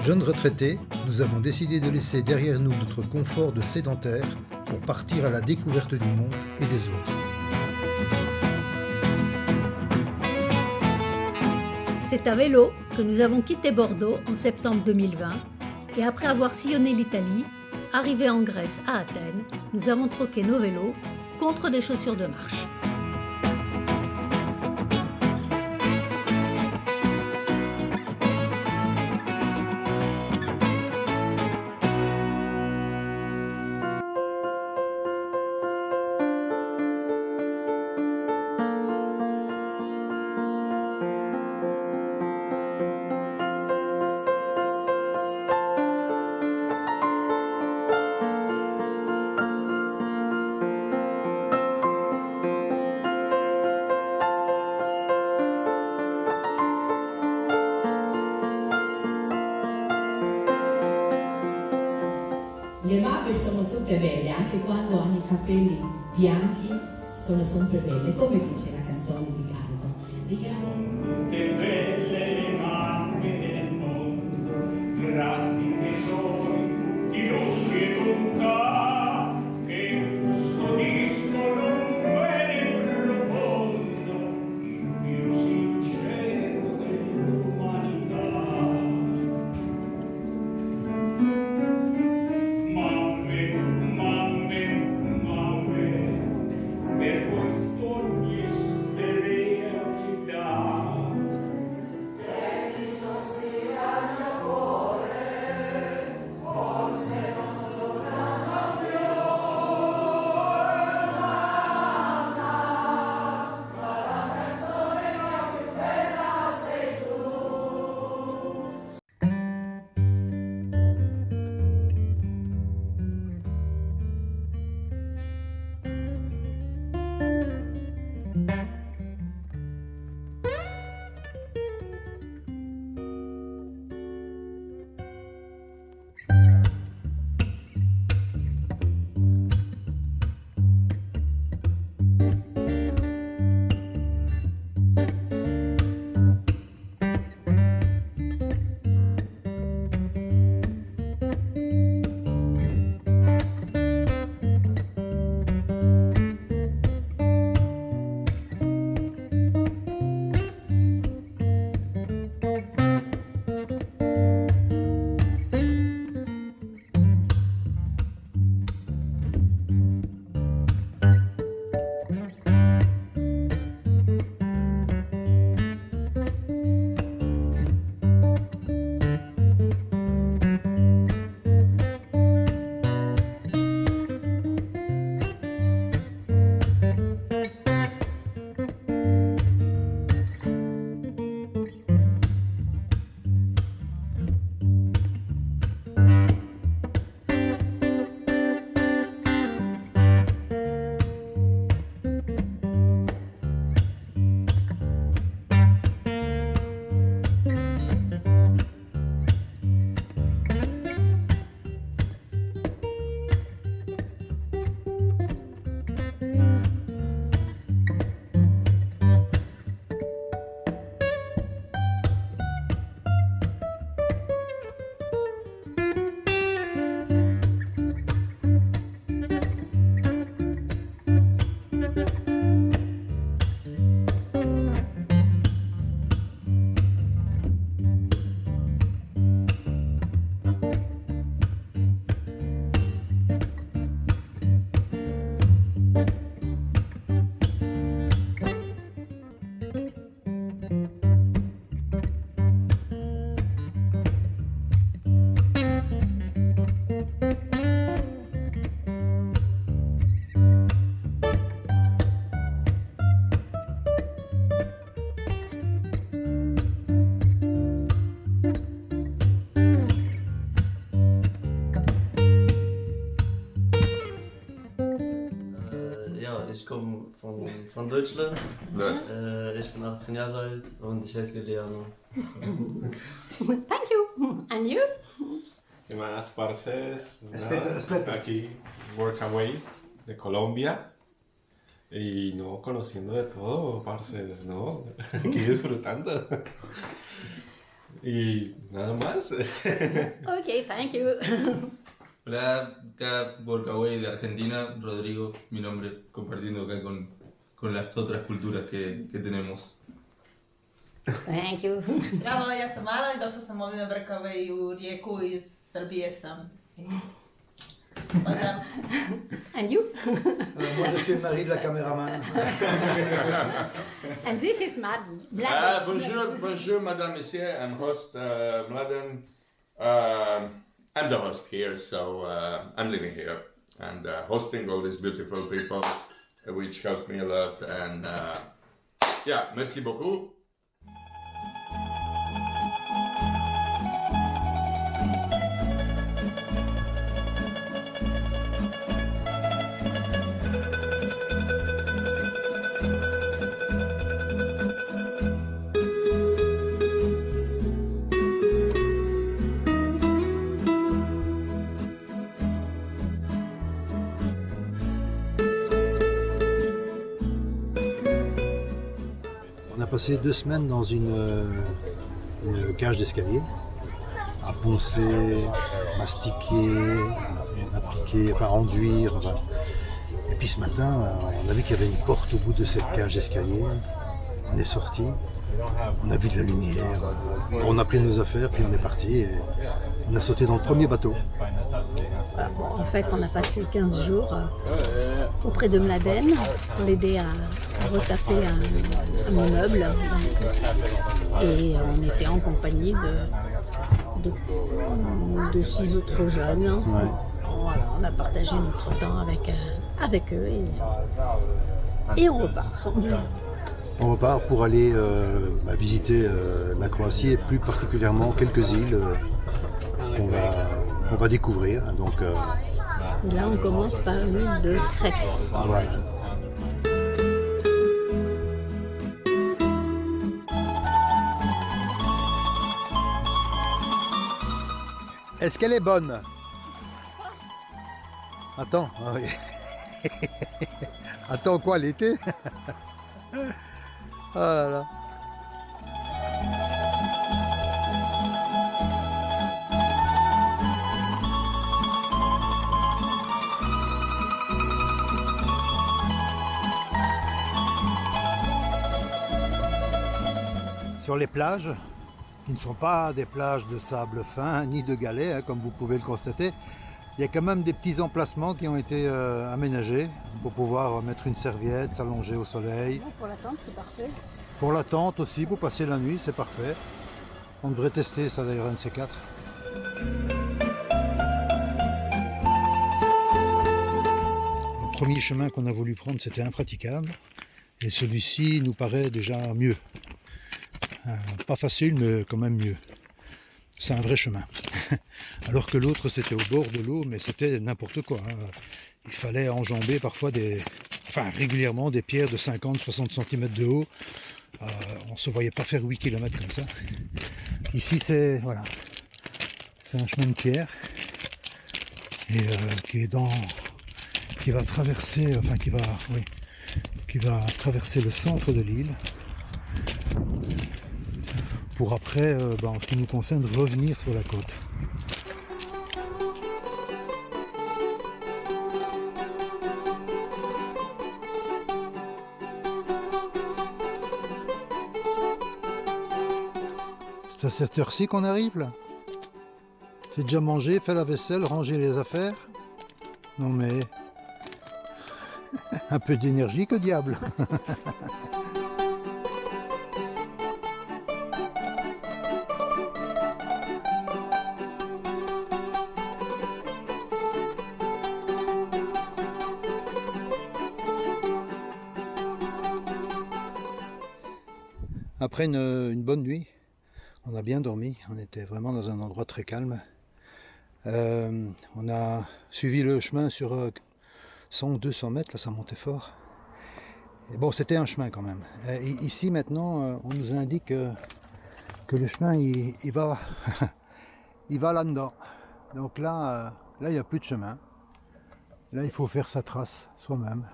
Jeunes retraités, nous avons décidé de laisser derrière nous notre confort de sédentaire pour partir à la découverte du monde et des autres. C'est à vélo que nous avons quitté Bordeaux en septembre 2020 et après avoir sillonné l'Italie, arrivés en Grèce à Athènes, nous avons troqué nos vélos contre des chaussures de marche. Le mappe sono tutte belle, anche quando hanno i capelli bianchi sono sempre belle, come dice la canzone di Garbo. Che belle le mappe del mondo, grandi tesori di luce e dunca, che custodiscono un bene profondo, il più sincero dell'umanità. Per voi forniste città. Chi sospira al mio cuore, forse non soltanto più Giovanna, ma la canzone mia più bella sei tu. Ich komme von Deutschland. Nice. Ich bin 18 Jahre alt und ich heiße Eliano. Thank you. And you? ¿Qué más, parces? Espera. Aquí, Workaway, de Colombia. Y no, conociendo de todo, parces, ¿no? Aquí disfrutando. Y nada más. Ok, thank you. Hola, acá Workaway de Argentina, Rodrigo, mi nombre, compartiendo acá con las otras culturas que tenemos. Thank you. Ja sam Ana i došla sam ovdje na Workaway u Rijeku, iz Srbije sam. Pozdrav. And you? Moi, je suis le mari de la caméraman. And this is Mladen. Bonjour, Madame, Monsieur. I'm host Mladen. I'm the host here, so I'm living here and hosting all these beautiful people, which helped me a lot. And yeah, merci beaucoup. On a passé 2 semaines dans une cage d'escalier, à poncer, mastiquer, appliquer, enfin enduire. Enfin. Et puis ce matin, on a vu qu'il y avait une porte au bout de cette cage d'escalier. On est sorti, on a vu de la lumière, on a pris nos affaires, puis on est parti. Et on a sauté dans le premier bateau. En fait, on a passé 15 jours auprès de Mladen pour l'aider à retaper un immeuble. Et on était en compagnie de 6 autres jeunes. Ouais. Voilà, on a partagé notre temps avec eux et on repart. On repart pour aller visiter la Croatie et plus particulièrement quelques îles qu'on va découvrir. Donc, Et là, on commence par l'île de Crète. ouais. Est-ce qu'elle est bonne? Attends, ah oui. Attends quoi, l'été? Oh là là. Sur les plages, qui ne sont pas des plages de sable fin ni de galets, hein, comme vous pouvez le constater, il y a quand même des petits emplacements qui ont été aménagés pour pouvoir mettre une serviette, s'allonger au soleil. Pour la tente, c'est parfait. Pour la tente aussi, pour passer la nuit, c'est parfait. On devrait tester ça d'ailleurs, un de ces 4. Le premier chemin qu'on a voulu prendre, c'était impraticable. Et celui-ci nous paraît déjà mieux. Pas facile, mais quand même mieux. C'est un vrai chemin. Alors que l'autre, c'était au bord de l'eau, mais c'était n'importe quoi. Hein. Il fallait enjamber parfois régulièrement des pierres de 50-60 cm de haut. On ne se voyait pas faire 8 km comme ça. Ici, c'est voilà, c'est un chemin de pierre et qui va traverser, qui va traverser le centre de l'île. Pour après, en ce qui nous concerne, revenir sur la côte. C'est à cette heure-ci qu'on arrive là? J'ai déjà mangé, fait la vaisselle, rangé les affaires? Non mais... un peu d'énergie, que diable. Après une bonne nuit, on a bien dormi, on était vraiment dans un endroit très calme. On a suivi le chemin sur 100 ou 200 mètres, là ça montait fort. Et bon, c'était un chemin quand même. Ici maintenant, on nous indique que le chemin il va, il va là-dedans. Donc là, il n'y a plus de chemin. Là, il faut faire sa trace soi-même.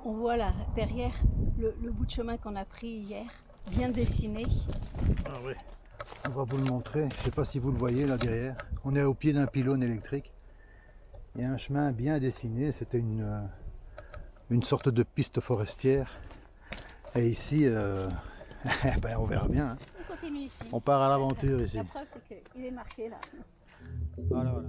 On voit là, derrière, le bout de chemin qu'on a pris hier, bien dessiné. Ah oui. On va vous le montrer, je ne sais pas si vous le voyez là derrière. On est au pied d'un pylône électrique. Il y a un chemin bien dessiné, c'était une sorte de piste forestière. Et ici, ben on verra bien. Hein. On continue ici. On part à l'aventure ici. La preuve, c'est qu'il est marqué là. Voilà, voilà.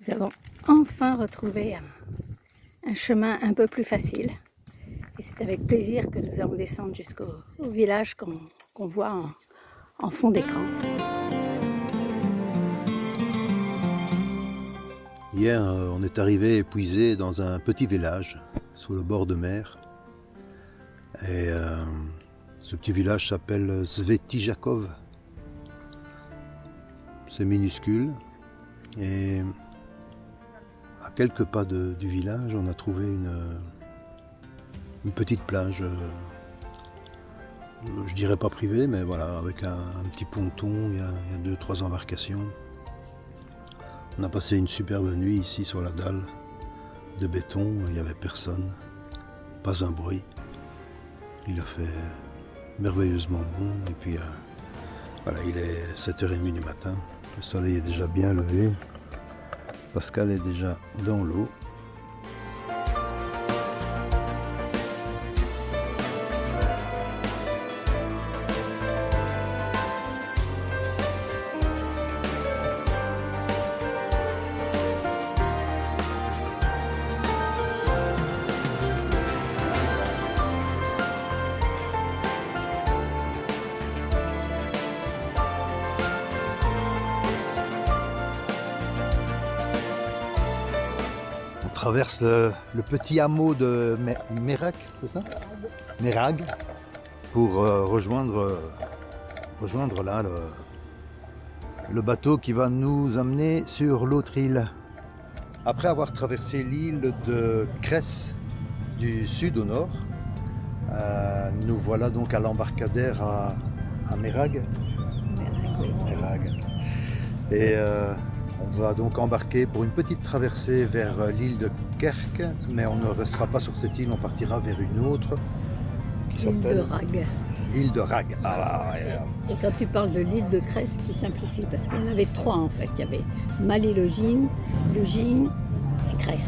Nous avons enfin retrouvé un chemin un peu plus facile. Et c'est avec plaisir que nous allons descendre jusqu'au village qu'on voit en fond d'écran. Hier, on est arrivé épuisé dans un petit village sur le bord de mer. Et ce petit village s'appelle Svetijakov. C'est minuscule. Et à quelques pas du village, on a trouvé une petite plage, je dirais pas privée, mais voilà, avec un petit ponton, il y a 2-3 embarcations. On a passé une superbe nuit ici sur la dalle de béton, il n'y avait personne, pas un bruit. Il a fait merveilleusement bon, et puis voilà, il est 7h30 du matin, le soleil est déjà bien levé. Pascal est déjà dans l'eau. On traverse le petit hameau de Merag, c'est ça? Merag, pour rejoindre là le bateau qui va nous amener sur l'autre île. Après avoir traversé l'île de Kres du sud au nord, nous voilà donc à l'embarcadère à Merag. Merag. Et on va donc embarquer pour une petite traversée vers l'île de Kerk, mais on ne restera pas sur cette île, on partira vers une autre qui s'appelle l'île de Rag. L'île de Rag. Ah, là, ouais. Et quand tu parles de l'île de Kres, tu simplifies parce qu'il y en avait 3 en fait. Il y avait Malilogin, Lugin et Kres.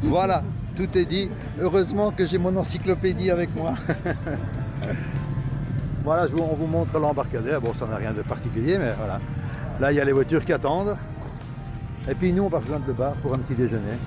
Voilà, tout est dit. Heureusement que j'ai mon encyclopédie avec moi. Voilà, on vous montre l'embarcadère. Bon, ça n'a rien de particulier, mais voilà. Là, il y a les voitures qui attendent. Et puis nous, on va rejoindre le bar pour un petit déjeuner.